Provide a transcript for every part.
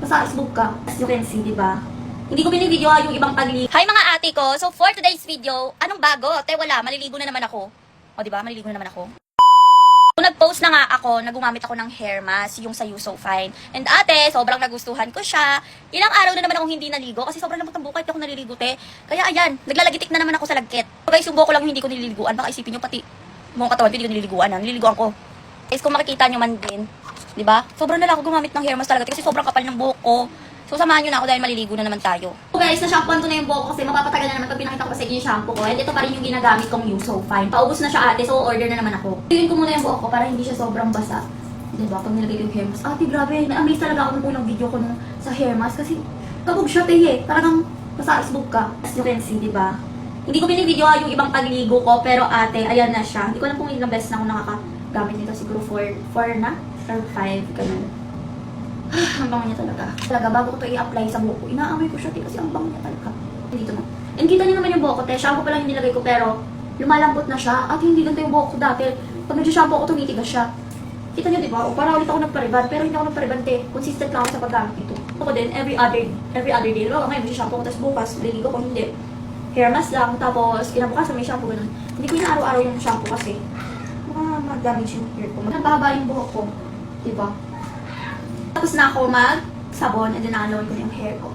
nasa Facebook ka. As you can see, di ba? Hindi ko binibideo yung ibang pagligo. Hi mga ate ko! So for today's video, anong bago? Te, wala. Maliligo na naman ako. O di ba? Maliligo na naman ako. Kung nag-post na nga ako, nagumamit ako ng hair mask, yung sa You So Fine. And ate, sobrang nagustuhan ko siya. Ilang araw na naman akong hindi naligo kasi sobrang lambot ng buhok, hindi ako naliligo, te. Kaya ayan, naglalagitik na naman ako sa lagkit. So guys, yung buhok ko lang hindi ko nililiguan. Baka isipin nyo pati yung katawan ko, hindi ko nililiguan. Nililiguan ko. Guys, kung makikita nyo man din, di ba? Sobrang nala ako gumamit ng hair mask talaga kasi sobrang kapal ng buhok ko. So, samahan nyo na ako dahil maliligo na naman tayo. So guys, na-shampooan ko na yung buhok ko kasi mapapatagal na naman pag pinakita ko pa sa inyo yung shampoo ko. And ito pa rin yung ginagamit kong You So Fine. Paubos na siya ate, so order na naman ako. Tuyuin ko muna yung buhok ko para hindi siya sobrang basa. Diba? Pag nilagay yung hair mask. Ate, grabe. Na-amaze talaga ako nung unang video ko nung sa hair mask kasi kabog siya tayo. Talagang nasa Facebook ka. As you can see, diba? Hindi ko binibideo yung ibang pagligo ko, pero ate, ayan na siya. Hindi ko alam kung ilang beses na ako nakakagamit nito. Siguro 4 na? Or 5, ganun. Ang bango niya talaga. Talaga, bago ko ito i-apply sa buhok ko, inaamoy ko siya, kasi ang bango niya talaga. Dito na. And kita niyo naman yung buhok ko, te. Shampoo pa lang yung nilagay ko, pero lumalambot na siya. At hindi ganito yung buhok ko dati. Pag nag-shampoo ako, tumitigas siya. Kita niyo, di ba? O, para ulit ako nagpariban. Pero hindi ako nagpariban, te. Consistent lang ako sa paggamit nito. Ako din, every other day. Diba? Ngayon, mag-shampoo ko, tapos bukas, liligo ko, hindi. Hair mask lang, tapos kinabukasan may shampoo, ganun. Hindi ko inaaraw-araw yung shampoo kasi baka mag-damage yung hair ko. Nababa yung buhok ko. Diba? Tapos na ako mag-sabon and then naalawin ko na yung hair ko.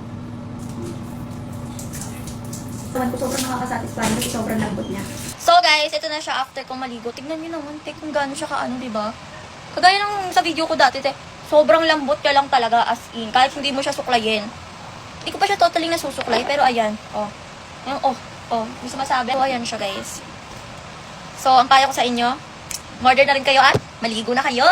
Saban ko sobrang nakakasatisfying kasi sobrang lambot niya. So guys, ito na siya after kong maligo. Tignan nyo naman, te, kung gaano siya kaano, diba? Kagaya ng sa video ko dati, te, sobrang lambot niya lang talaga as in. Kahit hindi mo siya suklayin. Hindi ko pa siya totally nasusuklay, pero ayan, oh. Gusto masabi? So, ayan siya guys. So, ang kaya ko sa inyo, order na rin kayo at maligo na kayo!